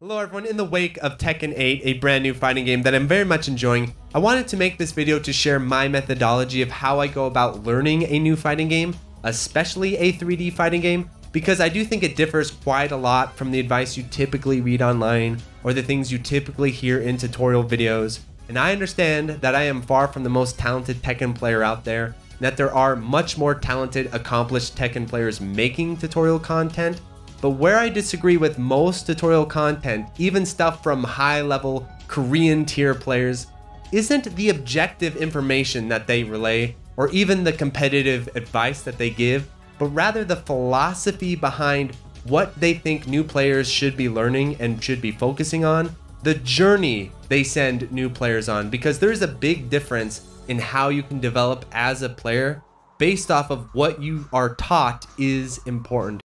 Hello everyone, in the wake of Tekken 8, a brand new fighting game that I'm very much enjoying, I wanted to make this video to share my methodology of how I go about learning a new fighting game, especially a 3D fighting game, because I do think it differs quite a lot from the advice you typically read online or the things you typically hear in tutorial videos. And I understand that I am far from the most talented Tekken player out there, and that there are much more talented, accomplished Tekken players making tutorial content. But where I disagree with most tutorial content, even stuff from high-level Korean tier players, isn't the objective information that they relay or even the competitive advice that they give, but rather the philosophy behind what they think new players should be learning and should be focusing on, the journey they send new players on, because there's a big difference in how you can develop as a player based off of what you are taught is important.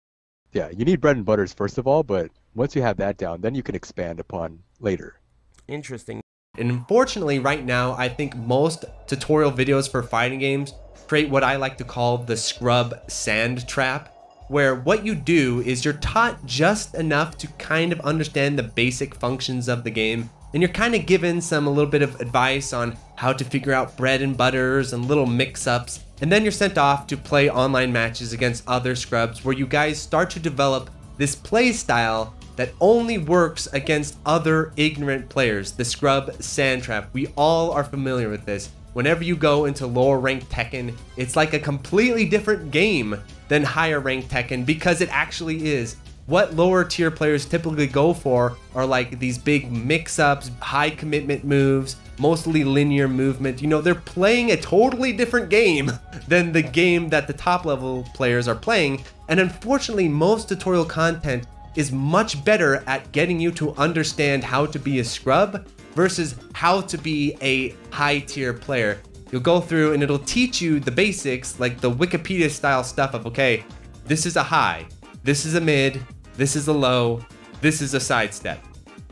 Yeah, you need bread and butters first of all, but once you have that down, then you can expand upon later. Interesting. And unfortunately, right now, I think most tutorial videos for fighting games create what I like to call the scrub Sandtrap, where what you do is you're taught just enough to kind of understand the basic functions of the game, and you're kind of given a little bit of advice on how to figure out bread and butters and little mix-ups, and then you're sent off to play online matches against other scrubs where you guys start to develop this play style that only works against other ignorant players, the scrub Sandtrap. We all are familiar with this. Whenever you go into lower ranked Tekken, it's like a completely different game than higher ranked Tekken, because it actually is. What lower tier players typically go for are like these big mix-ups, high commitment moves, mostly linear movement. You know, they're playing a totally different game than the game that the top level players are playing. And unfortunately, most tutorial content is much better at getting you to understand how to be a scrub versus how to be a high tier player. You'll go through and it'll teach you the basics, like the Wikipedia style stuff of, okay, this is a high, this is a mid, this is a low, this is a sidestep,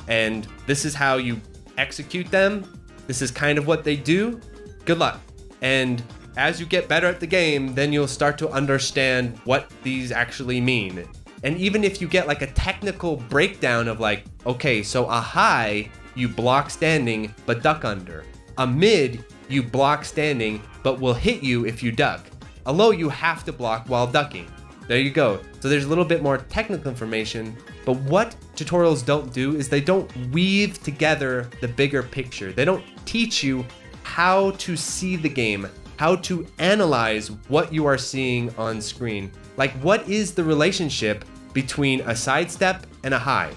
and this is how you execute them. This is kind of what they do. Good luck. And as you get better at the game, then you'll start to understand what these actually mean. And even if you get like a technical breakdown of like, okay, so a high, you block standing but duck under. A mid, you block standing but will hit you if you duck. A low, you have to block while ducking. There you go. So there's a little bit more technical information, but what tutorials don't do is they don't weave together the bigger picture. They don't teach you how to see the game, how to analyze what you are seeing on screen. Like, what is the relationship between a sidestep and a high?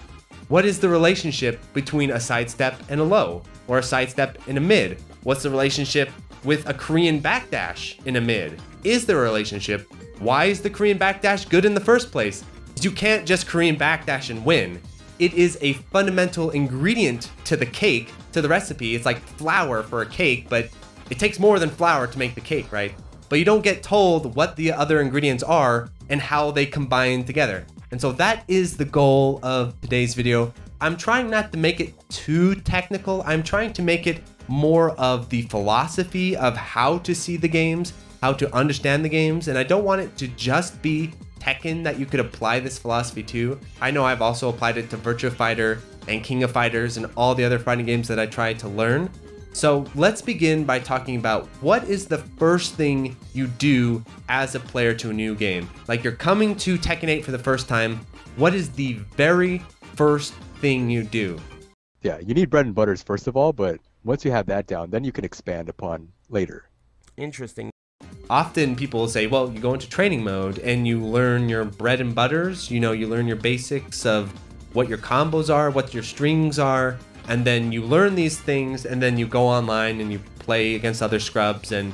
What is the relationship between a sidestep and a low, or a sidestep and a mid? What's the relationship with a Korean backdash in a mid? Is there a relationship? Why is the Korean backdash good in the first place? You can't just Korean backdash and win. It is a fundamental ingredient to the cake, to the recipe. It's like flour for a cake, but it takes more than flour to make the cake, right? But you don't get told what the other ingredients are and how they combine together. And so that is the goal of today's video. I'm trying not to make it too technical. I'm trying to make it more of the philosophy of how to see the games, how to understand the games, and I don't want it to just be Tekken that you could apply this philosophy to. I know I've also applied it to Virtua Fighter and King of Fighters and all the other fighting games that I tried to learn. So let's begin by talking about what is the first thing you do as a player to a new game. Like, you're coming to Tekken 8 for the first time. What is the very first thing you do? Yeah, you need bread and butters first of all, but once you have that down, then you can expand upon later. Interesting. Often people will say, well, you go into training mode and you learn your bread and butters. You know, you learn your basics of what your combos are, what your strings are, and then you learn these things, and then you go online and you play against other scrubs and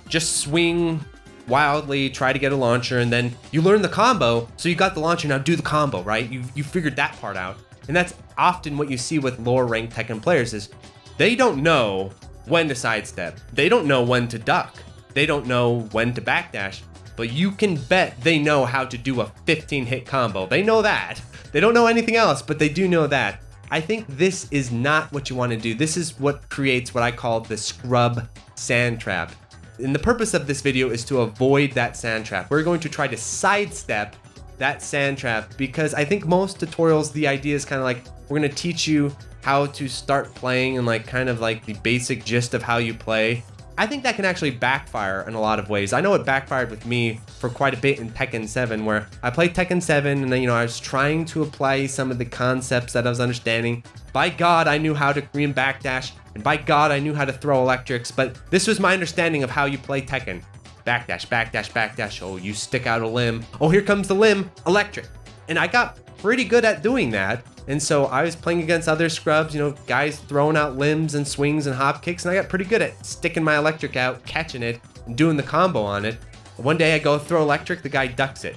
just swing wildly, try to get a launcher, and then you learn the combo, so you got the launcher, now do the combo, right? You figured that part out. And that's often what you see with lower ranked Tekken players is they don't know when to sidestep. They don't know when to duck. They don't know when to backdash, but you can bet they know how to do a 15 hit combo. They know that. They don't know anything else, but they do know that. I think this is not what you want to do. This is what creates what I call the scrub Sandtrap. And the purpose of this video is to avoid that Sandtrap. We're going to try to sidestep that Sandtrap, because I think most tutorials, the idea is kind of like, we're going to teach you how to start playing and like kind of like the basic gist of how you play. I think that can actually backfire in a lot of ways. I know it backfired with me for quite a bit in Tekken 7, where I played Tekken 7 and then, I was trying to apply some of the concepts that I was understanding. By God, I knew how to Korean backdash, and by God, I knew how to throw electrics, but this was my understanding of how you play Tekken. Backdash, backdash, backdash. Oh, you stick out a limb. Oh, here comes the limb, electric. And I got pretty good at doing that. And so I was playing against other scrubs, guys throwing out limbs and swings and hop kicks, and I got pretty good at sticking my electric out, catching it, and doing the combo on it. One day I go throw electric, the guy ducks it.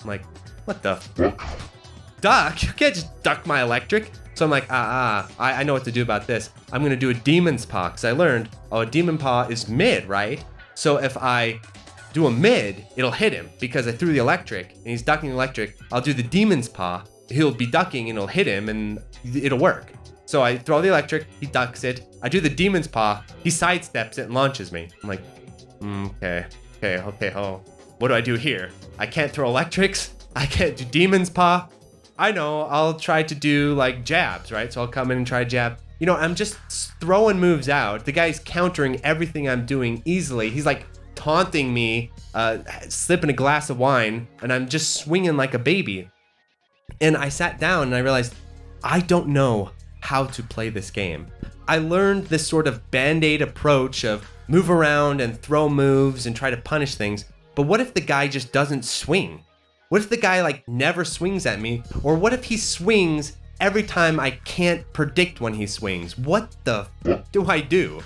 I'm like, what the duck? You can't just duck my electric. So I'm like, I know what to do about this. I'm gonna do a demon's paw, because I learned, a demon paw is mid, right? So if I do a mid, it'll hit him because I threw the electric and he's ducking electric. I'll do the demon's paw. He'll be ducking and it'll hit him and it'll work. So I throw the electric, he ducks it. I do the demon's paw, he sidesteps it and launches me. I'm like, okay, what do I do here? I can't throw electrics. I can't do demon's paw. I know, I'll try to do like jabs, right? So I'll come in and try jab. I'm just throwing moves out. The guy's countering everything I'm doing easily. He's like taunting me, slipping a glass of wine, and I'm just swinging like a baby. And I sat down and I realized I don't know how to play this game. I learned this sort of band-aid approach of move around and throw moves and try to punish things. But what if the guy just doesn't swing? What if the guy like never swings at me? Or what if he swings every time I can't predict when he swings? What the f do I do?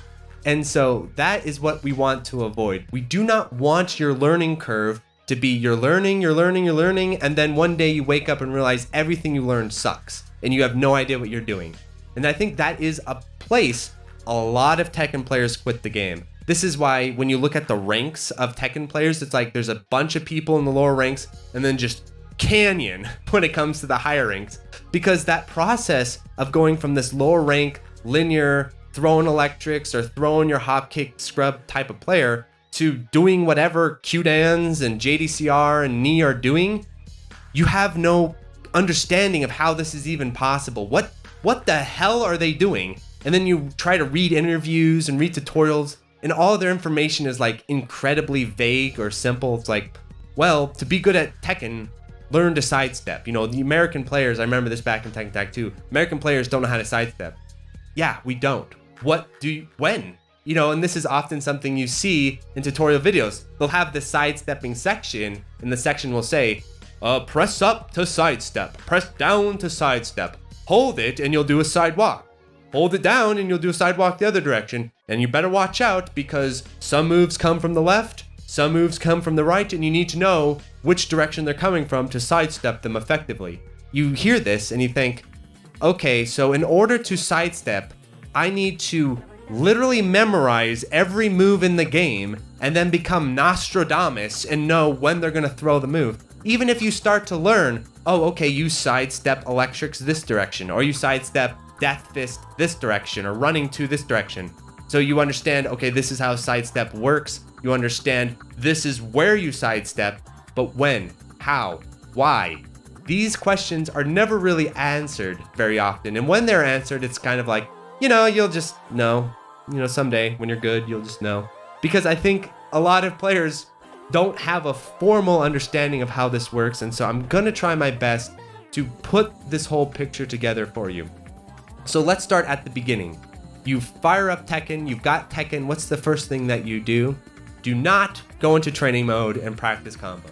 And so that is what we want to avoid. We do not want your learning curve to be you're learning, and then one day you wake up and realize everything you learned sucks and you have no idea what you're doing. And I think that is a place a lot of Tekken players quit the game. This is why when you look at the ranks of Tekken players, it's like there's a bunch of people in the lower ranks and then just canyon when it comes to the higher ranks, because that process of going from this lower rank, linear, throwing electrics or throwing your hop kick scrub type of player to doing whatever Q-dans and JDCR and knee are doing, you have no understanding of how this is even possible. What the hell are they doing? And then you try to read interviews and read tutorials, and all their information is like incredibly vague or simple. It's like, well, to be good at Tekken, learn to sidestep. The American players, I remember this back in Tekken Tag 2, American players don't know how to sidestep. Yeah, we don't. When? And this is often something you see in tutorial videos. They'll have the sidestepping section, and the section will say, press up to sidestep, press down to sidestep, hold it and you'll do a side walk. Hold it down and you'll do a side walk the other direction. And you better watch out because some moves come from the left, some moves come from the right, and you need to know which direction they're coming from to sidestep them effectively. You hear this and you think, okay, so in order to sidestep, I need to literally memorize every move in the game and then become Nostradamus and know when they're gonna throw the move. Even if you start to learn, oh, okay, you sidestep electrics this direction, or you sidestep death fist this direction, or running to this direction. So you understand, okay, this is how sidestep works. You understand this is where you sidestep, but when, how, why? These questions are never really answered very often. And when they're answered, it's kind of like, you'll just know. Someday when you're good, you'll just know. Because I think a lot of players don't have a formal understanding of how this works. And so I'm going to try my best to put this whole picture together for you. So let's start at the beginning. You fire up Tekken, you've got Tekken. What's the first thing that you do? Do not go into training mode and practice combo.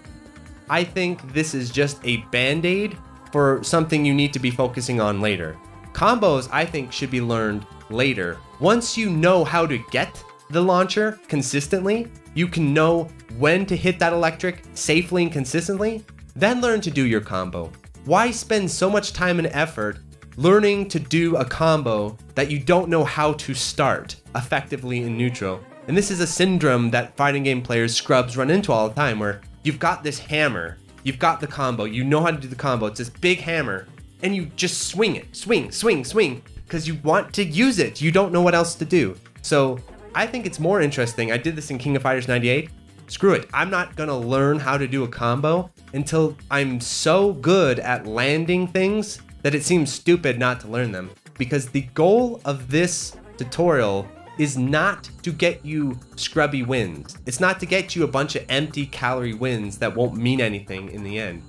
I think this is just a band-aid for something you need to be focusing on later. Combos, I think, should be learned later. Once you know how to get the launcher consistently, you can know when to hit that electric safely and consistently, then learn to do your combo. Why spend so much time and effort learning to do a combo that you don't know how to start effectively in neutral? And this is a syndrome that fighting game players, scrubs, run into all the time, where you've got this hammer, you've got the combo, you know how to do the combo, it's this big hammer, and you just swing it, swing, because you want to use it, you don't know what else to do. So I think it's more interesting, I did this in King of Fighters 98, screw it, I'm not gonna learn how to do a combo, until I'm so good at landing things that it seems stupid not to learn them. Because the goal of this tutorial is not to get you scrubby wins. It's not to get you a bunch of empty calorie wins that won't mean anything in the end.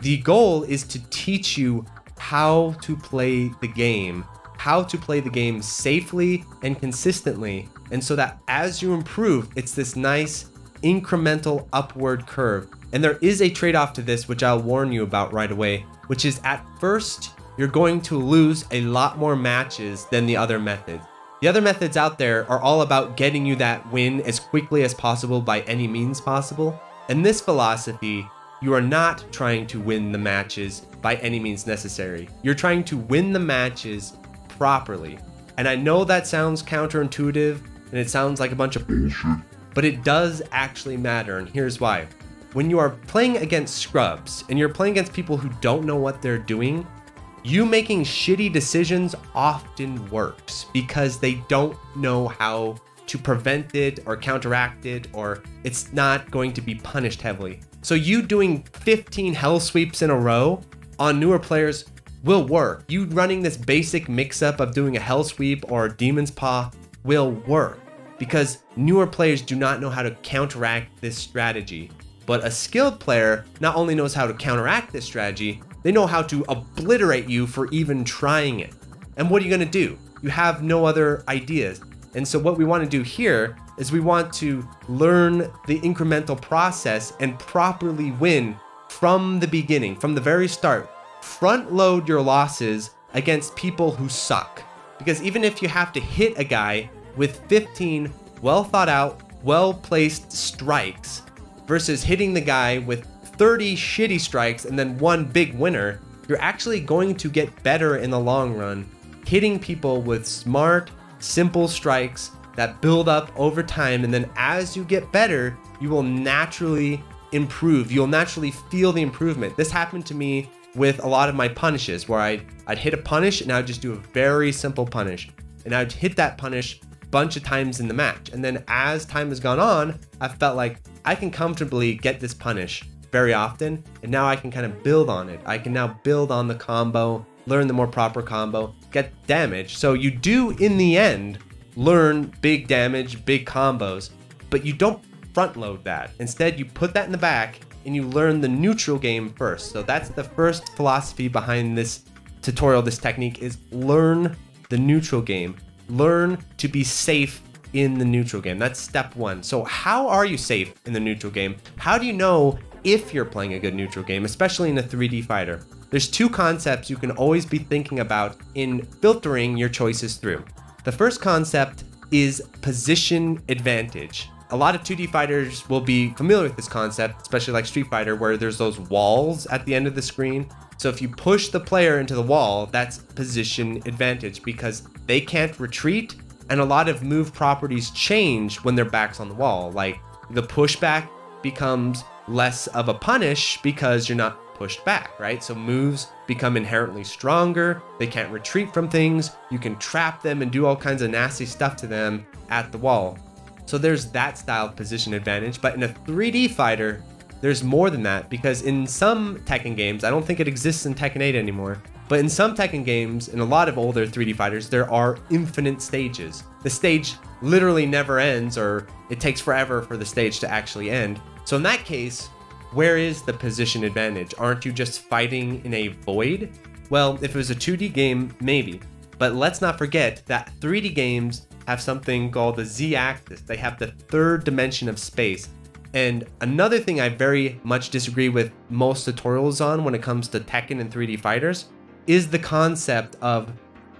The goal is to teach you how to play the game, how to play the game safely and consistently. And so that as you improve, it's this nice incremental upward curve. And there is a trade-off to this, which I'll warn you about right away, which is at first, you're going to lose a lot more matches than the other methods. The other methods out there are all about getting you that win as quickly as possible by any means possible. In this philosophy, you are not trying to win the matches by any means necessary. You're trying to win the matches properly. And I know that sounds counterintuitive and it sounds like a bunch of bullshit, but it does actually matter, and here's why. When you are playing against scrubs and you're playing against people who don't know what they're doing, you making shitty decisions often works because they don't know how to prevent it or counteract it, or it's not going to be punished heavily. So you doing 15 hell sweeps in a row on newer players will work. You running this basic mix-up of doing a hell sweep or a demon's paw will work because newer players do not know how to counteract this strategy. But a skilled player not only knows how to counteract this strategy, they know how to obliterate you for even trying it. And what are you gonna do? You have no other ideas. And so what we wanna do here is we want to learn the incremental process and properly win from the beginning, from the very start. Front load your losses against people who suck. Because even if you have to hit a guy with 15 well thought out, well placed strikes versus hitting the guy with 30 shitty strikes and then one big winner, you're actually going to get better in the long run, hitting people with smart, simple strikes that build up over time. And then as you get better, you will naturally improve. You'll naturally feel the improvement. This happened to me with a lot of my punishes where I'd hit a punish and I'd just do a very simple punish. And I'd hit that punish a bunch of times in the match. And then as time has gone on, I felt like I can comfortably get this punish very often. And now I can kind of build on it. I can now build on the combo, learn the more proper combo, get damage. So you do in the end, learn big damage, big combos, but you don't front load that. Instead, you put that in the back and you learn the neutral game first. So that's the first philosophy behind this tutorial, this technique, is learn the neutral game. Learn to be safe in the neutral game. That's step one. So how are you safe in the neutral game? How do you know if you're playing a good neutral game, especially in a 3D fighter? There's two concepts you can always be thinking about in filtering your choices through. The first concept is position advantage. A lot of 2D fighters will be familiar with this concept, especially like Street Fighter, where there's those walls at the end of the screen. So if you push the player into the wall, that's position advantage because they can't retreat, and a lot of move properties change when their back's on the wall. Like the pushback becomes less of a punish because you're not pushed back, right? So moves become inherently stronger. They can't retreat from things. You can trap them and do all kinds of nasty stuff to them at the wall. So there's that style of position advantage. But in a 3D fighter, there's more than that, because in some Tekken games, I don't think it exists in Tekken 8 anymore, but in some Tekken games, in a lot of older 3D fighters, there are infinite stages. The stage literally never ends, or it takes forever for the stage to actually end. So in that case, where is the position advantage? Aren't you just fighting in a void? Well, if it was a 2D game, maybe. But let's not forget that 3D games have something called the Z-axis. They have the third dimension of space. And another thing I very much disagree with most tutorials on when it comes to Tekken and 3D fighters is the concept of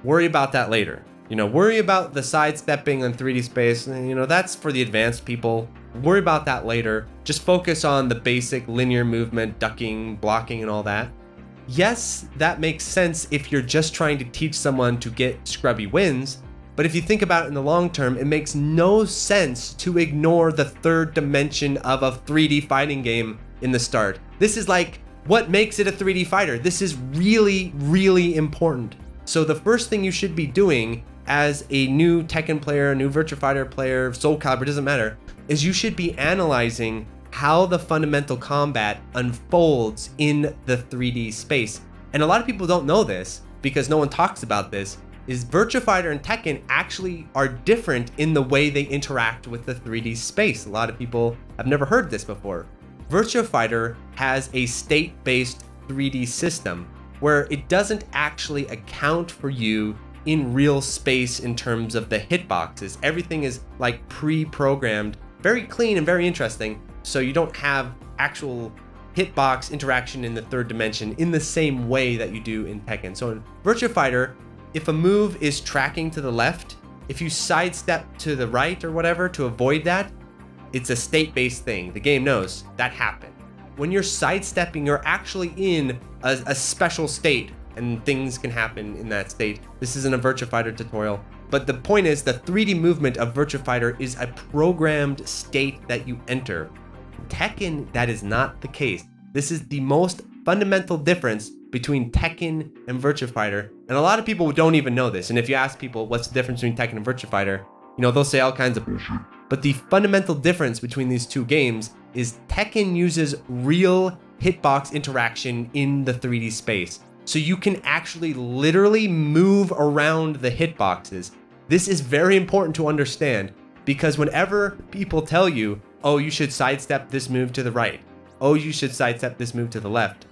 worry about that later. You know, worry about the sidestepping on 3D space. You know, that's for the advanced people. Worry about that later. Just focus on the basic linear movement, ducking, blocking, and all that. Yes, that makes sense if you're just trying to teach someone to get scrubby wins. But if you think about it in the long term, it makes no sense to ignore the third dimension of a 3D fighting game in the start. This is like what makes it a 3D fighter. This is really, really important. So the first thing you should be doing as a new Tekken player, a new Virtua Fighter player, Soul Calibur, doesn't matter, is you should be analyzing how the fundamental combat unfolds in the 3D space. And a lot of people don't know this because no one talks about this, is Virtua Fighter and Tekken actually are different in the way they interact with the 3D space. A lot of people have never heard this before. Virtua Fighter has a state-based 3D system where it doesn't actually account for you in real space in terms of the hitboxes. Everything is like pre-programmed, very clean and very interesting, so you don't have actual hitbox interaction in the third dimension in the same way that you do in Tekken. So in Virtua Fighter, if a move is tracking to the left, if you sidestep to the right or whatever to avoid that, it's a state-based thing. The game knows that happened. When you're sidestepping, you're actually in a special state and things can happen in that state. This isn't a Virtua Fighter tutorial, but the point is the 3D movement of Virtua Fighter is a programmed state that you enter. Tekken, that is not the case. This is the most fundamental difference between Tekken and Virtua Fighter, and a lot of people don't even know this. And if you ask people what's the difference between Tekken and Virtua Fighter, you know, they'll say all kinds of bullshit. But the fundamental difference between these two games is Tekken uses real hitbox interaction in the 3D space. So you can actually literally move around the hitboxes. This is very important to understand because whenever people tell you, oh, you should sidestep this move to the right, oh, you should sidestep this move to the left,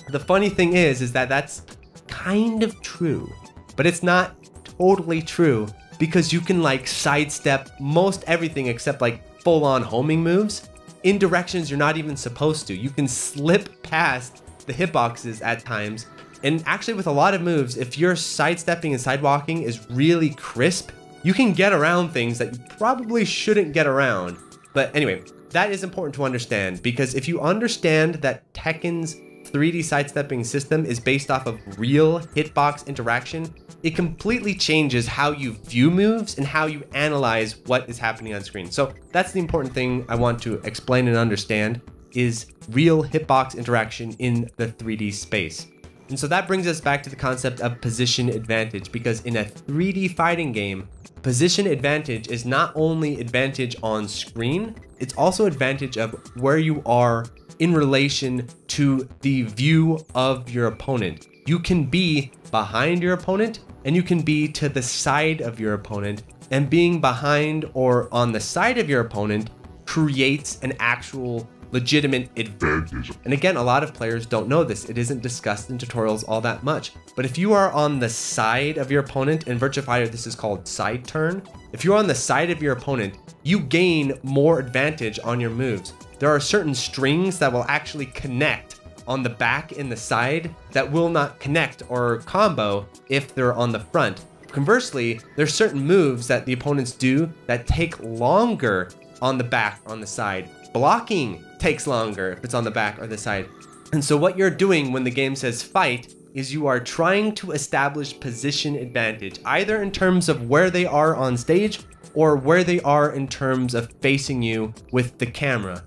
the funny thing is that that's kind of true, but it's not totally true because you can like sidestep most everything except like full-on homing moves in directions you're not even supposed to. You can slip past the hitboxes at times. And actually with a lot of moves, if your sidestepping and sidewalking is really crisp, you can get around things that you probably shouldn't get around. But anyway, that is important to understand because if you understand that Tekken's 3D sidestepping system is based off of real hitbox interaction, it completely changes how you view moves and how you analyze what is happening on screen. So that's the important thing I want to explain and understand is real hitbox interaction in the 3D space. And so that brings us back to the concept of position advantage, because in a 3D fighting game, position advantage is not only advantage on screen, it's also advantage of where you are in relation to the view of your opponent. You can be behind your opponent and you can be to the side of your opponent, and being behind or on the side of your opponent creates an actual legitimate advantage. And again, a lot of players don't know this. It isn't discussed in tutorials all that much. But if you are on the side of your opponent, in Virtua Fighter this is called side turn. If you're on the side of your opponent, you gain more advantage on your moves. There are certain strings that will actually connect on the back and the side that will not connect or combo if they're on the front. Conversely, there's certain moves that the opponents do that take longer on the back or on the side. Blocking takes longer if it's on the back or the side. And so what you're doing when the game says fight is you are trying to establish position advantage, either in terms of where they are on stage or where they are in terms of facing you with the camera.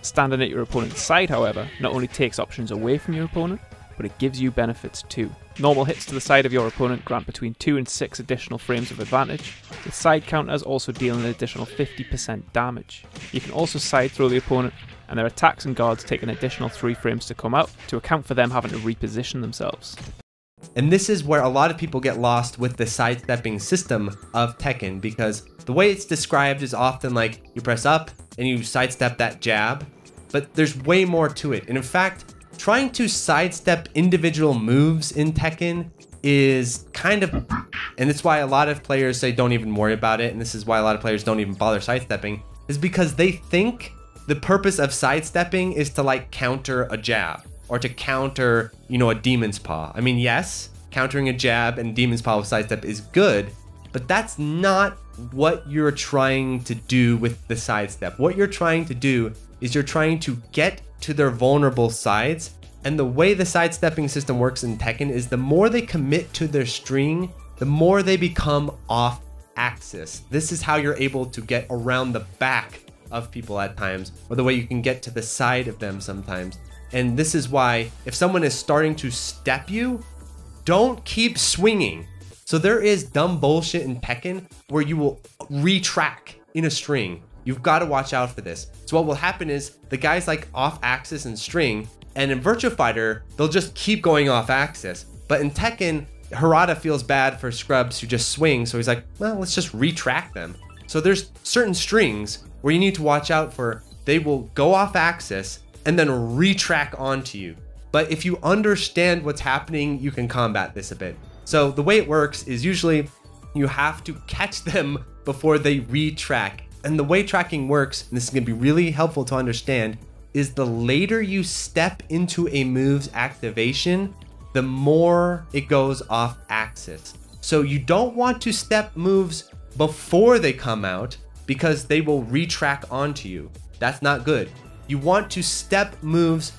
Standing at your opponent's side, however, not only takes options away from your opponent, but it gives you benefits too. Normal hits to the side of your opponent grant between 2 and 6 additional frames of advantage, with side counters also dealing an additional 50% damage. You can also side throw the opponent, and their attacks and guards take an additional 3 frames to come out, to account for them having to reposition themselves. And this is where a lot of people get lost with the sidestepping system of Tekken, because the way it's described is often like you press up and you sidestep that jab, but there's way more to it. And in fact, trying to sidestep individual moves in Tekken is kind of, and it's why a lot of players say don't even worry about it, and this is why a lot of players don't even bother sidestepping, is because they think the purpose of sidestepping is to like counter a jab or to counter, you know, a demon's paw. I mean, yes, countering a jab and demon's paw with sidestep is good, but that's not what you're trying to do with the sidestep. What you're trying to do is you're trying to get to their vulnerable sides. And the way the sidestepping system works in Tekken is the more they commit to their string, the more they become off axis. This is how you're able to get around the back of people at times, or the way you can get to the side of them sometimes. And this is why if someone is starting to step you, don't keep swinging. So there is dumb bullshit in Tekken where you will retrack in a string. You've got to watch out for this. So what will happen is the guys like off axis and string, and in Virtua Fighter, they'll just keep going off axis. But in Tekken, Harada feels bad for scrubs who just swing, so he's like, well, let's just retrack them. So there's certain strings where you need to watch out for. They will go off axis and then retrack onto you. But if you understand what's happening, you can combat this a bit. So the way it works is usually you have to catch them before they retrack. And the way tracking works, and this is going to be really helpful to understand, is the later you step into a move's activation, the more it goes off axis. So you don't want to step moves before they come out because they will retrack onto you. That's not good. You want to step moves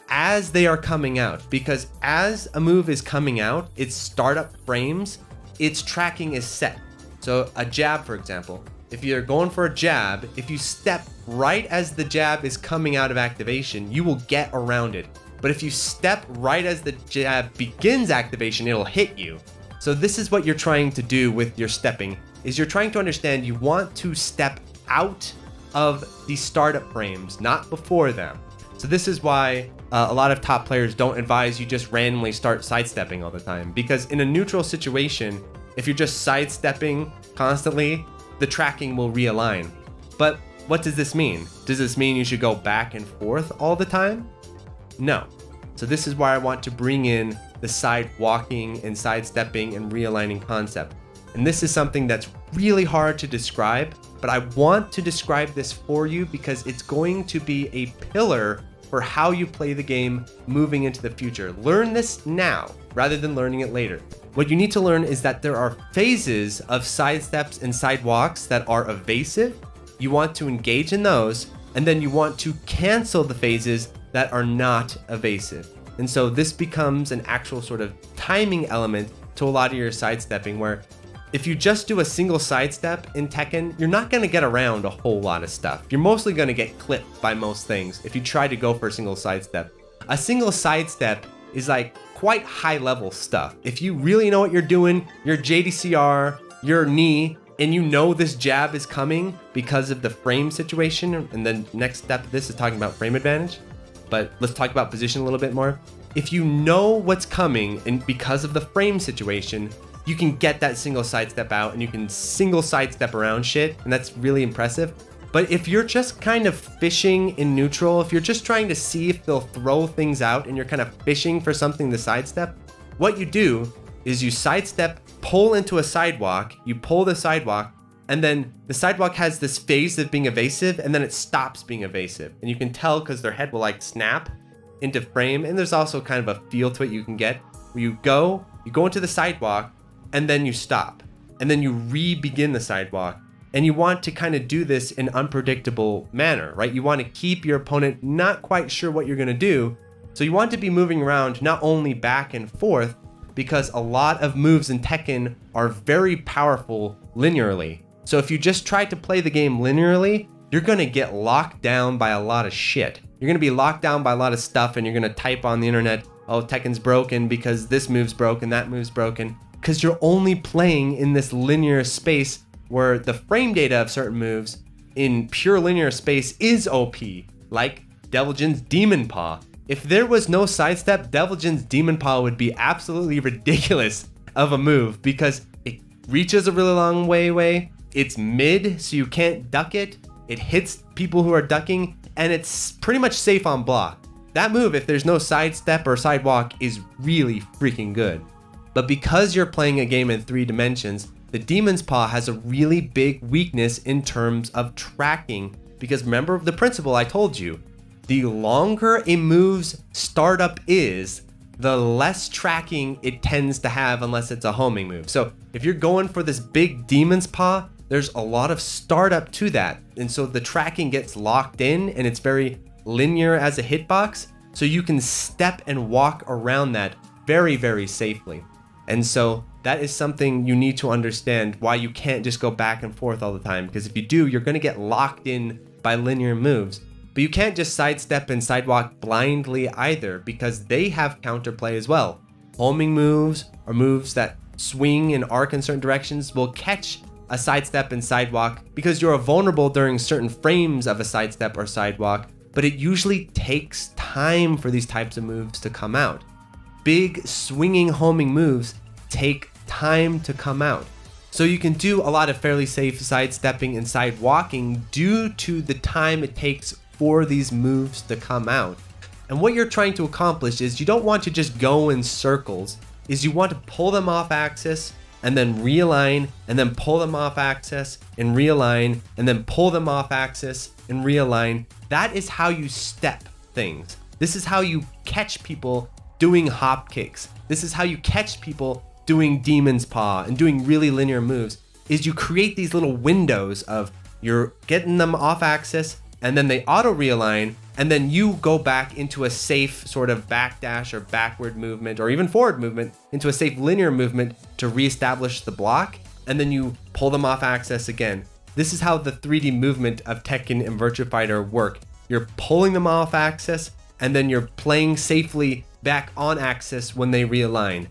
as they are coming out, because as a move is coming out, its startup frames, its tracking is set. So a jab, for example, if you're going for a jab, if you step right as the jab is coming out of activation, you will get around it. But if you step right as the jab begins activation, it'll hit you. So this is what you're trying to do with your stepping, is you're trying to understand you want to step out of the startup frames, not before them. So this is why a lot of top players don't advise you just randomly start sidestepping all the time, because in a neutral situation, if you're just sidestepping constantly, the tracking will realign. But what does this mean? Does this mean you should go back and forth all the time? No. So this is why I want to bring in the side walking and sidestepping and realigning concept. And this is something that's really hard to describe, but I want to describe this for you because it's going to be a pillar for how you play the game moving into the future. Learn this now rather than learning it later. What you need to learn is that there are phases of sidesteps and sidewalks that are evasive. You want to engage in those, and then you want to cancel the phases that are not evasive. And so this becomes an actual sort of timing element to a lot of your sidestepping, where if you just do a single sidestep in Tekken, you're not going to get around a whole lot of stuff. You're mostly going to get clipped by most things if you try to go for a single sidestep. A single sidestep is like quite high level stuff. If you really know what you're doing, your JDCR, your knee, and you know this jab is coming because of the frame situation, and then next step of this is talking about frame advantage, but let's talk about position a little bit more. If you know what's coming and because of the frame situation, you can get that single sidestep out and you can single sidestep around shit, and that's really impressive. But if you're just kind of fishing in neutral, if you're just trying to see if they'll throw things out and you're kind of fishing for something to sidestep, what you do is you sidestep, pull into a sidewalk, you pull the sidewalk, and then the sidewalk has this phase of being evasive, and then it stops being evasive. And you can tell because their head will like snap into frame, and there's also kind of a feel to it you can get where you go into the sidewalk, and then you stop, and then you re-begin the sidewalk. And you want to kind of do this in unpredictable manner, right? You want to keep your opponent not quite sure what you're going to do. So you want to be moving around not only back and forth, because a lot of moves in Tekken are very powerful linearly. So if you just try to play the game linearly, you're going to get locked down by a lot of shit. You're going to be locked down by a lot of stuff, and you're going to type on the internet, oh, Tekken's broken because this move's broken, that move's broken, because you're only playing in this linear space where the frame data of certain moves in pure linear space is OP, like Devil Jin's Demon Paw. If there was no sidestep, Devil Jin's Demon Paw would be absolutely ridiculous of a move because it reaches a really long way, it's mid, so you can't duck it, it hits people who are ducking, and it's pretty much safe on block. That move, if there's no sidestep or sidewalk, is really freaking good. But because you're playing a game in 3 dimensions, the Demon's Paw has a really big weakness in terms of tracking, because remember the principle I told you, the longer a move's startup is, the less tracking it tends to have unless it's a homing move. So if you're going for this big Demon's Paw, there's a lot of startup to that. And so the tracking gets locked in and it's very linear as a hitbox. So you can step and walk around that very, very safely. And so that is something you need to understand, why you can't just go back and forth all the time, because if you do, you're going to get locked in by linear moves. But you can't just sidestep and sidewalk blindly either, because they have counterplay as well. Homing moves or moves that swing and arc in certain directions will catch a sidestep and sidewalk because you're vulnerable during certain frames of a sidestep or sidewalk, but it usually takes time for these types of moves to come out. Big swinging homing moves take time to come out. So you can do a lot of fairly safe sidestepping and sidewalking due to the time it takes for these moves to come out. And what you're trying to accomplish is you don't want to just go in circles, is you want to pull them off axis and then realign and then pull them off axis and realign and then pull them off axis and realign. That is how you step things. This is how you catch people doing hop kicks. This is how you catch people doing Demon's Paw and doing really linear moves, is you create these little windows of you're getting them off axis and then they auto realign and then you go back into a safe sort of backdash or backward movement or even forward movement into a safe linear movement to reestablish the block, and then you pull them off axis again. This is how the 3D movement of Tekken and Virtua Fighter work. You're pulling them off axis and then you're playing safely back on axis when they realign.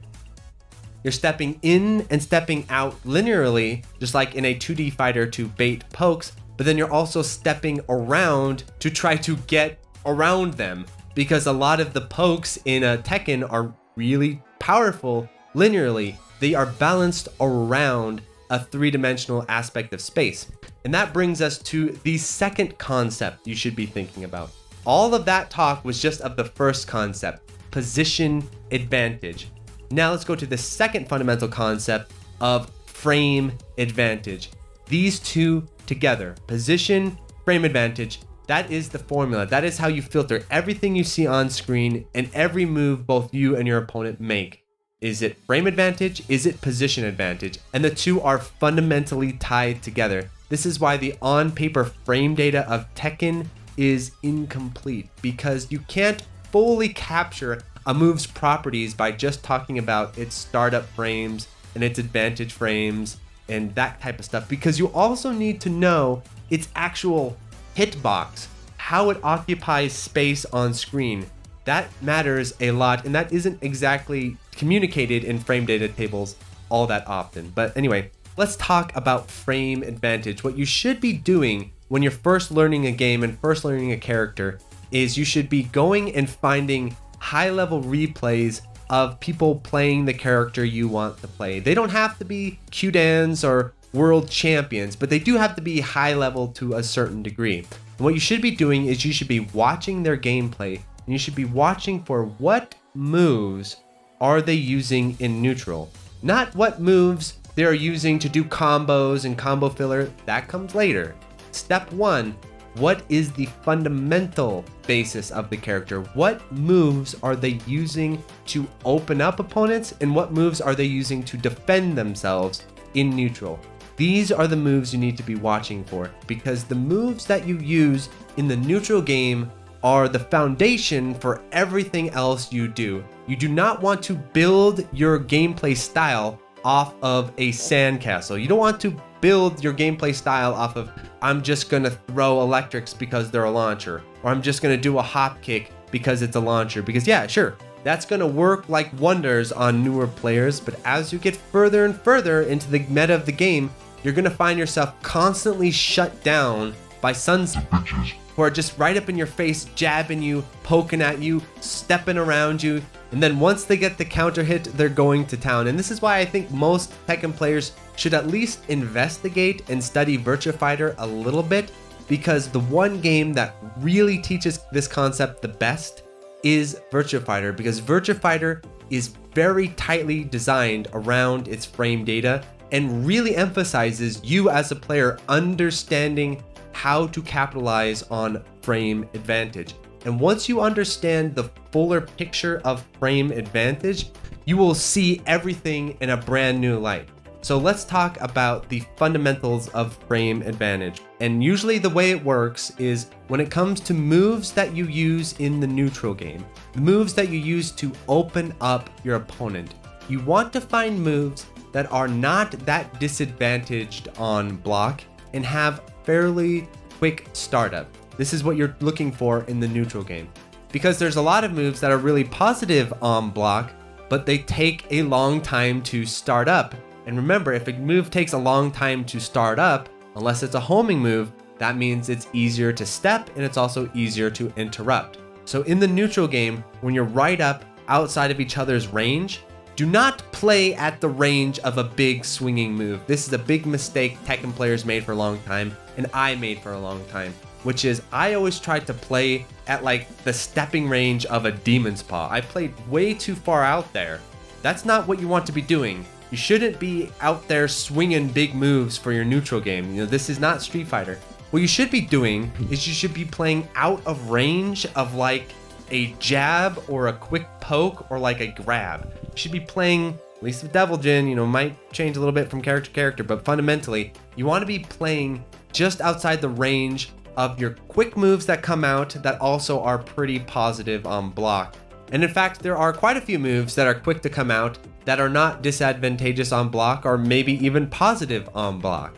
You're stepping in and stepping out linearly, just like in a 2D fighter to bait pokes, but then you're also stepping around to try to get around them, because a lot of the pokes in a Tekken are really powerful linearly. They are balanced around a three-dimensional aspect of space. And that brings us to the second concept you should be thinking about. All of that talk was just of the first concept, position advantage. Now let's go to the second fundamental concept of frame advantage. These two together, position, frame advantage, that is the formula. That is how you filter everything you see on screen and every move both you and your opponent make. Is it frame advantage? Is it position advantage? And the two are fundamentally tied together. This is why the on-paper frame data of Tekken is incomplete, because you can't fully capture a move's properties by just talking about its startup frames and its advantage frames and that type of stuff, because you also need to know its actual hitbox, how it occupies space on screen. That matters a lot, and that isn't exactly communicated in frame data tables all that often. But anyway, let's talk about frame advantage. What you should be doing when you're first learning a game and first learning a character is you should be going and finding high-level replays of people playing the character you want to play. They don't have to be Q-dans or world champions, but they do have to be high level to a certain degree. And what you should be doing is you should be watching their gameplay, and you should be watching for what moves are they using in neutral. Not what moves they are using to do combos and combo filler. That comes later. Step one, what is the fundamental basis of the character? What moves are they using to open up opponents, and what moves are they using to defend themselves in neutral? These are the moves you need to be watching for, because the moves that you use in the neutral game are the foundation for everything else you do. You do not want to build your gameplay style off of a sandcastle. You don't want to build your gameplay style off of, I'm just gonna throw electrics because they're a launcher, or I'm just gonna do a hop kick because it's a launcher. Because yeah, sure, that's gonna work like wonders on newer players, but as you get further and further into the meta of the game, you're gonna find yourself constantly shut down by sons of bitches who are just right up in your face, jabbing you, poking at you, stepping around you, and then once they get the counter hit, they're going to town. And this is why I think most Tekken players should at least investigate and study Virtua Fighter a little bit, because the one game that really teaches this concept the best is Virtua Fighter, because Virtua Fighter is very tightly designed around its frame data and really emphasizes you as a player understanding how to capitalize on frame advantage. And once you understand the fuller picture of frame advantage, you will see everything in a brand new light. So let's talk about the fundamentals of frame advantage. And usually the way it works is when it comes to moves that you use in the neutral game, the moves that you use to open up your opponent, you want to find moves that are not that disadvantaged on block and have fairly quick startup. This is what you're looking for in the neutral game, because there's a lot of moves that are really positive on block, but they take a long time to start up. And remember, if a move takes a long time to start up, unless it's a homing move, that means it's easier to step and it's also easier to interrupt. So in the neutral game, when you're right up outside of each other's range, do not play at the range of a big swinging move. This is a big mistake Tekken players made for a long time, and I made for a long time, which is I always tried to play at like the stepping range of a demon's paw. I played way too far out there. That's not what you want to be doing. You shouldn't be out there swinging big moves for your neutral game. You know, this is not Street Fighter. What you should be doing is you should be playing out of range of like a jab or a quick poke or like a grab. You should be playing, at least with Devil Jin, you know, might change a little bit from character to character, but fundamentally, you want to be playing just outside the range of your quick moves that come out that also are pretty positive on block. And in fact, there are quite a few moves that are quick to come out that are not disadvantageous on block or maybe even positive on block.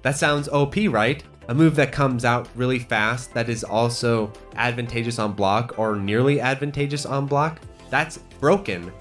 That sounds OP, right? A move that comes out really fast that is also advantageous on block or nearly advantageous on block, that's broken.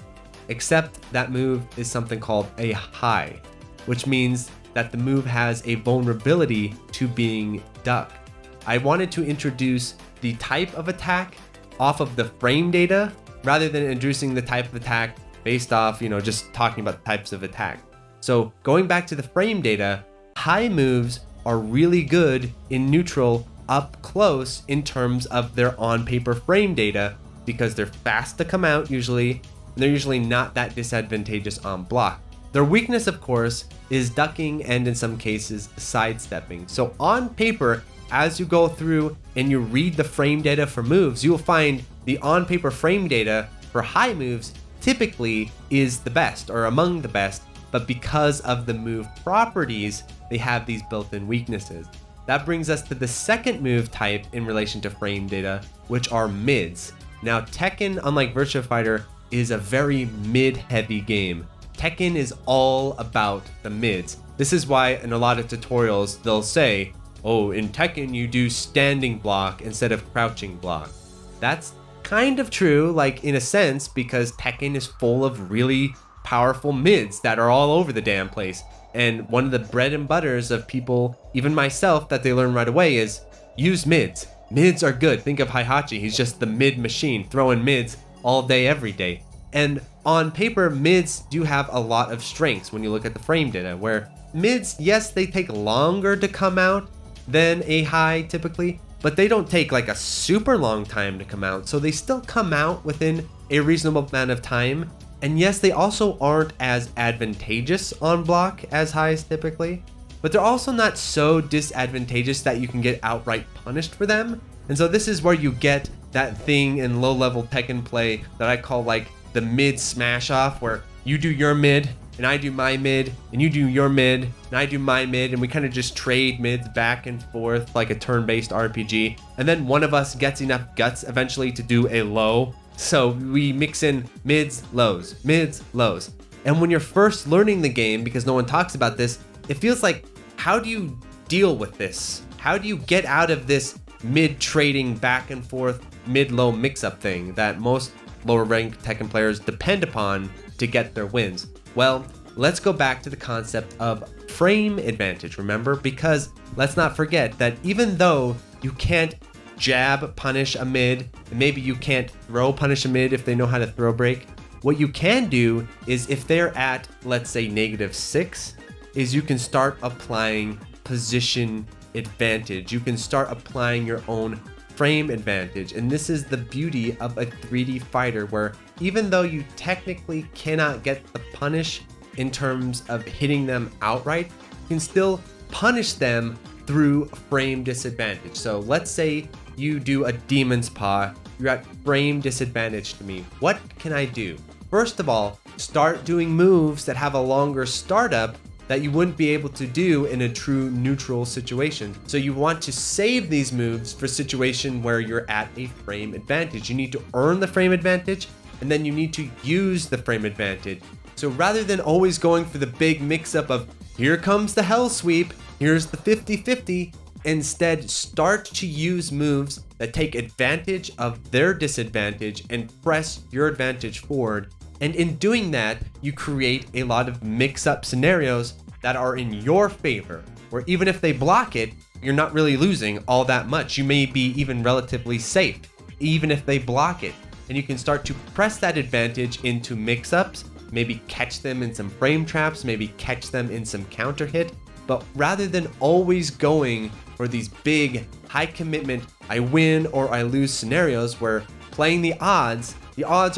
Except that move is something called a high, which means that the move has a vulnerability to being ducked. I wanted to introduce the type of attack off of the frame data rather than introducing the type of attack based off, you know, just talking about the types of attack. So going back to the frame data, high moves are really good in neutral up close in terms of their on paper frame data because they're fast to come out usually, and they're usually not that disadvantageous on block. Their weakness, of course, is ducking and in some cases sidestepping. So on paper, as you go through and you read the frame data for moves, you'll find the on paper frame data for high moves typically is the best or among the best, but because of the move properties, they have these built-in weaknesses. That brings us to the second move type in relation to frame data, which are mids. Now Tekken, unlike Virtua Fighter, is a very mid-heavy game. Tekken is all about the mids. This is why in a lot of tutorials they'll say, oh, in Tekken you do standing block instead of crouching block. That's kind of true, like in a sense, because Tekken is full of really powerful mids that are all over the damn place. And one of the bread and butters of people, even myself, that they learn right away is use mids. Mids are good. Think of Heihachi. He's just the mid machine, throwing mids all day, every day. And on paper, mids do have a lot of strengths when you look at the frame data, where mids, yes, they take longer to come out than a high typically, but they don't take like a super long time to come out. So they still come out within a reasonable amount of time. And yes, they also aren't as advantageous on block as highs typically, but they're also not so disadvantageous that you can get outright punished for them. And so this is where you get that thing in low-level Tekken play that I call like the mid smash off, where you do your mid and I do my mid and you do your mid and I do my mid, and we kind of just trade mids back and forth like a turn-based RPG. And then one of us gets enough guts eventually to do a low. So we mix in mids, lows, mids, lows. And when you're first learning the game, because no one talks about this, it feels like, how do you deal with this? How do you get out of this mid trading back and forth, mid-low mix-up thing that most lower ranked Tekken players depend upon to get their wins? Well, let's go back to the concept of frame advantage, remember? Because let's not forget that even though you can't jab punish a mid, and maybe you can't throw punish a mid if they know how to throw break, what you can do is if they're at, let's say, -6, is you can start applying position advantage. You can start applying your own frame advantage. And this is the beauty of a 3D fighter, where even though you technically cannot get the punish in terms of hitting them outright, you can still punish them through frame disadvantage. So let's say you do a demon's paw, you're at frame disadvantage to me. What can I do? First of all, start doing moves that have a longer startup that you wouldn't be able to do in a true neutral situation. So you want to save these moves for a situation where you're at a frame advantage. You need to earn the frame advantage, and then you need to use the frame advantage. So rather than always going for the big mix-up of here comes the hell sweep, here's the 50-50, instead start to use moves that take advantage of their disadvantage and press your advantage forward. And in doing that, you create a lot of mix-up scenarios that are in your favor, where even if they block it, you're not really losing all that much. You may be even relatively safe, even if they block it. And you can start to press that advantage into mix-ups, maybe catch them in some frame traps, maybe catch them in some counter hit. But rather than always going for these big, high commitment, I win or I lose scenarios where playing the odds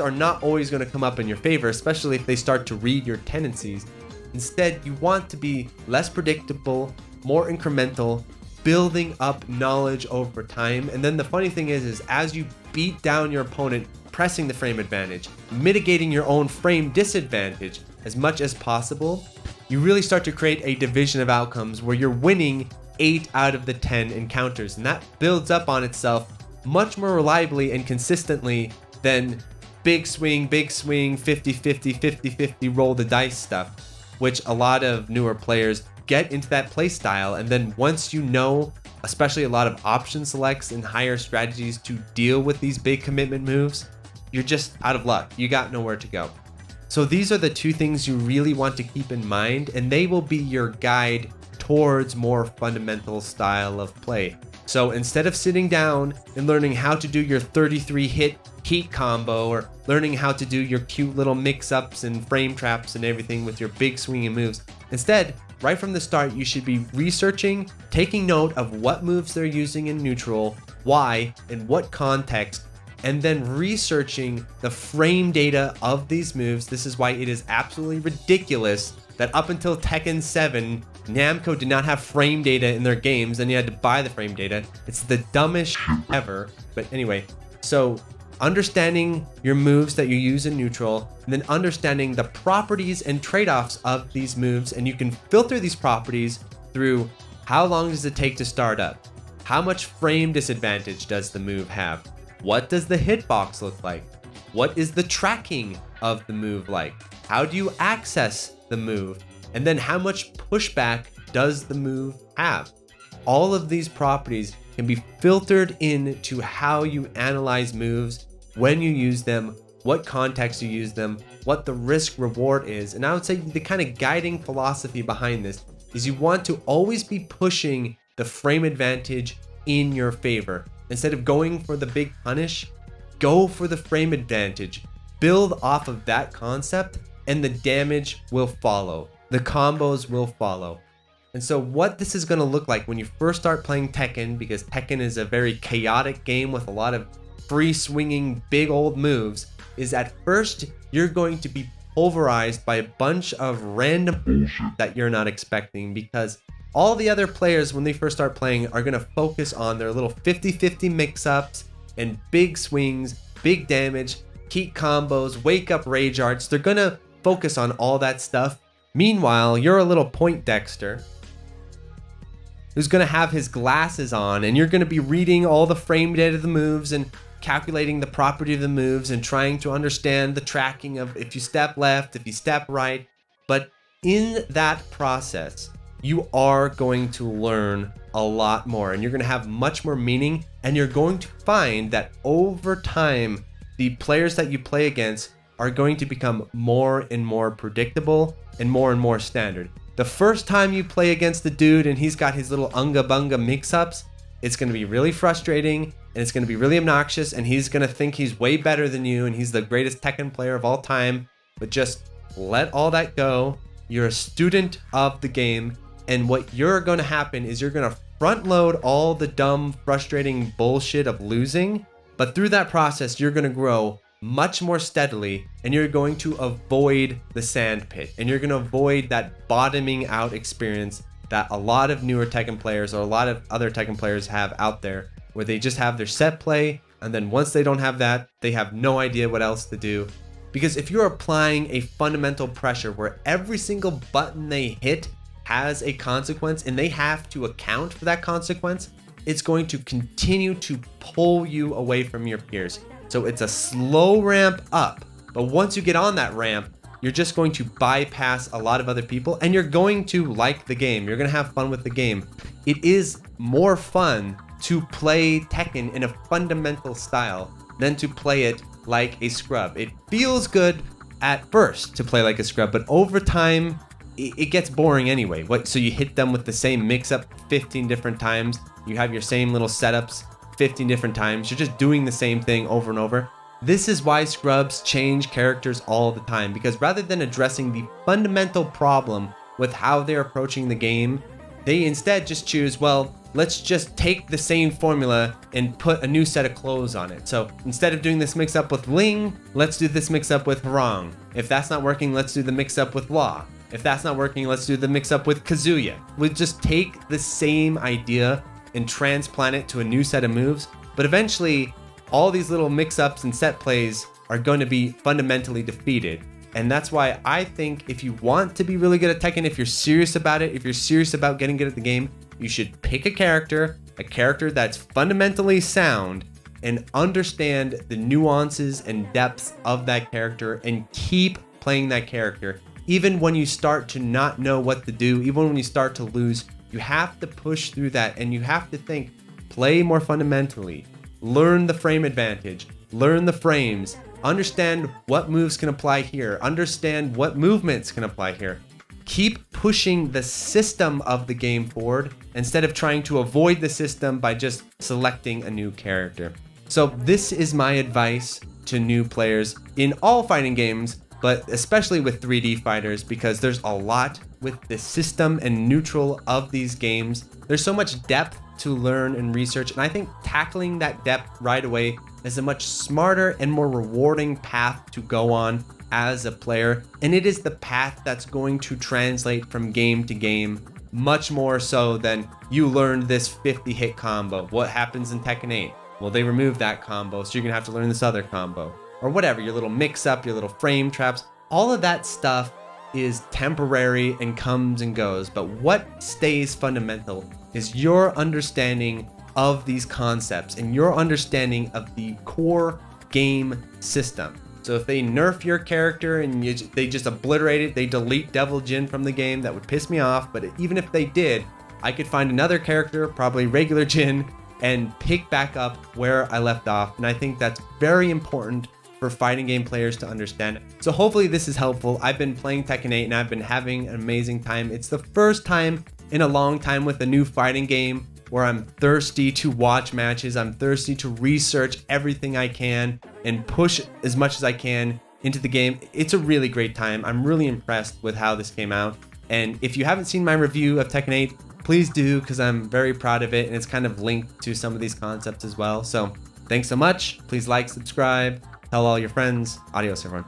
are not always going to come up in your favor, especially if they start to read your tendencies. Instead, you want to be less predictable, more incremental, building up knowledge over time. And then the funny thing is as you beat down your opponent, pressing the frame advantage, mitigating your own frame disadvantage as much as possible, you really start to create a division of outcomes where you're winning 8 out of the 10 encounters. And that builds up on itself much more reliably and consistently than big swing, 50-50, 50-50 roll the dice stuff, which a lot of newer players get into that play style. And then once you know, especially a lot of option selects and higher strategies to deal with these big commitment moves, you're just out of luck. You got nowhere to go. So these are the 2 things you really want to keep in mind, and they will be your guide towards more fundamental style of play. So instead of sitting down and learning how to do your 33 hit heat combo, or learning how to do your cute little mix-ups and frame traps and everything with your big swinging moves, instead, right from the start, you should be researching, taking note of what moves they're using in neutral, why, in what context, and then researching the frame data of these moves. This is why it is absolutely ridiculous that up until Tekken 7, Namco did not have frame data in their games and you had to buy the frame data. It's the dumbest shit ever. But anyway, so understanding your moves that you use in neutral, and then understanding the properties and trade-offs of these moves, and you can filter these properties through how long does it take to start up? How much frame disadvantage does the move have? What does the hitbox look like? What is the tracking of the move like? How do you access the move? And then how much pushback does the move have? All of these properties can be filtered into how you analyze moves, when you use them, what context you use them, what the risk reward is. And I would say the kind of guiding philosophy behind this is you want to always be pushing the frame advantage in your favor. Instead of going for the big punish, go for the frame advantage. Build off of that concept and the damage will follow. The combos will follow. And so what this is going to look like when you first start playing Tekken, because Tekken is a very chaotic game with a lot of free swinging big old moves, is at first you're going to be pulverized by a bunch of random bullshit that you're not expecting, because all the other players when they first start playing are going to focus on their little 50-50 mix-ups and big swings, big damage, heat combos, wake up rage arts. They're going to focus on all that stuff. Meanwhile, you're a little point Dexter who's going to have his glasses on, and you're going to be reading all the frame data of the moves and calculating the property of the moves and trying to understand the tracking of if you step left, if you step right. But in that process, you are going to learn a lot more, and you're going to have much more meaning, and you're going to find that over time, the players that you play against are going to become more and more predictable and more standard. The first time you play against the dude and he's got his little unga bunga mix-ups, it's going to be really frustrating and it's going to be really obnoxious, and he's going to think he's way better than you and he's the greatest Tekken player of all time. But just let all that go. You're a student of the game, and what you're going to happen is you're going to front load all the dumb, frustrating bullshit of losing, but through that process, you're going to grow much more steadily, and you're going to avoid the sand pit, and you're going to avoid that bottoming out experience that a lot of newer Tekken players or a lot of other Tekken players have out there, where they just have their set play, and then once they don't have that, they have no idea what else to do. Because if you're applying a fundamental pressure where every single button they hit has a consequence and they have to account for that consequence, it's going to continue to pull you away from your peers. So it's a slow ramp up, but once you get on that ramp, you're just going to bypass a lot of other people, and you're going to like the game. You're going to have fun with the game. It is more fun to play Tekken in a fundamental style than to play it like a scrub. It feels good at first to play like a scrub, but over time, it gets boring anyway. So you hit them with the same mix-up 15 different times. You have your same little setups 15 different times. You're just doing the same thing over and over. This is why scrubs change characters all the time, because rather than addressing the fundamental problem with how they're approaching the game, they instead just choose, well, let's just take the same formula and put a new set of clothes on it. So instead of doing this mix up with Ling, let's do this mix up with Harang. If that's not working, let's do the mix up with Law. If that's not working, let's do the mix up with Kazuya. We just take the same idea and transplant it to a new set of moves, but eventually all these little mix-ups and set plays are going to be fundamentally defeated. And that's why I think if you want to be really good at Tekken, if you're serious about it, if you're serious about getting good at the game, you should pick a character that's fundamentally sound, and understand the nuances and depths of that character and keep playing that character. Even when you start to not know what to do, even when you start to lose, you have to push through that, and you have to think, play more fundamentally, learn the frame advantage, learn the frames, understand what moves can apply here, understand what movements can apply here. Keep pushing the system of the game forward instead of trying to avoid the system by just selecting a new character. So this is my advice to new players in all fighting games, but especially with 3D fighters, because there's a lot with the system and neutral of these games. There's so much depth to learn and research, and I think tackling that depth right away is a much smarter and more rewarding path to go on as a player, and it is the path that's going to translate from game to game much more so than you learned this 50 hit combo. What happens in Tekken 8? Well, they removed that combo, so you're gonna have to learn this other combo. Or whatever, your little mix-up, your little frame traps, all of that stuff is temporary and comes and goes. But what stays fundamental is your understanding of these concepts and your understanding of the core game system. So if they nerf your character and they just obliterate it, they delete Devil Jin from the game, that would piss me off. But even if they did, I could find another character, probably regular Jin, and pick back up where I left off. And I think that's very important for fighting game players to understand. So hopefully this is helpful. I've been playing Tekken 8 and I've been having an amazing time. It's the first time in a long time with a new fighting game where I'm thirsty to watch matches. I'm thirsty to research everything I can and push as much as I can into the game. It's a really great time. I'm really impressed with how this came out. And if you haven't seen my review of Tekken 8, please do, because I'm very proud of it, and it's kind of linked to some of these concepts as well. So thanks so much. Please like, subscribe, tell all your friends. Adios, everyone.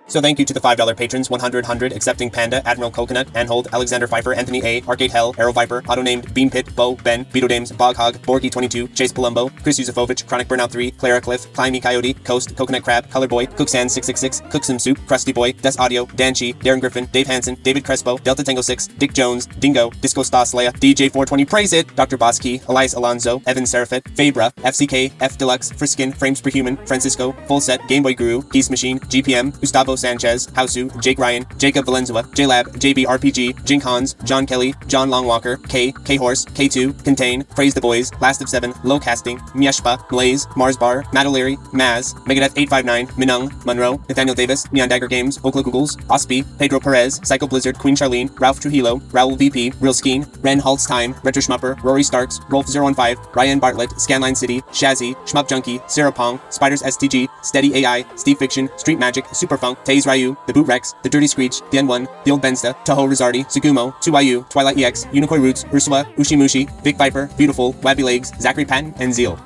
So thank you to the $5 patrons, 100, Accepting Panda, Admiral Coconut, Anhold, Alexander Pfeiffer, Anthony A, Arcade Hell, Arrow Viper, Auto-Named, Beam Pit, Bo, Ben, Beetle Dames, Bog Hog, Borgie22, Chase Palumbo, Chris Yusufovich, Chronic Burnout 3, Clara Cliff, Climby Coyote, Coast, Coconut Crab, Color Boy, Cooksand666, Cook Some Soup, Krusty Boy, Des Audio, Dan Chi, Darren Griffin, Dave Hansen, David Crespo, Delta Tango 6, Dick Jones, Dingo, Disco Stas Leia, DJ420, Praise It, Dr. Bosky, Elias Alonso, Evan Serafit, Fabra, FCK, F Deluxe, Friskin, Frames Per Human, Francisco, Full Set, Game Boy Guru, Peace Machine, GPM, Gustavo Sanchez, Hausu, Jake Ryan, Jacob Valenzuela, JLab, JB RPG, Jink Hans, John Kelly, John Longwalker, K Horse, K2, Contain, Praise the Boys, Last of 7, Low Casting, Mieshpa, Blaze, Mars Bar, Matt O'Leary, Maz, Megadeth 859, Minung, Monroe, Nathaniel Davis, Neon Dagger Games, Okla Googles, Ospi, Pedro Perez, Psycho Blizzard, Queen Charlene, Ralph Trujillo, Raul VP, Real Skeen, Ren Halt's Time, Retro Schmupper, Rory Starks, Rolf015, Ryan Bartlett, Scanline City, Shazzy, Shmup Junkie, Sarah Pong, Spiders STG, Steady AI, Steve Fiction, Street Magic, Superfunk, Taze Ryu, The Boot Rex, The Dirty Screech, The N1, The Old Bensta, Tahoe Rizardi, Sugumo, 2YU, Twilight EX, Unikoi Roots, Ursula, Ushimushi, Vic Viper, Beautiful, Wabby Legs, Zachary Patton, and Zeal.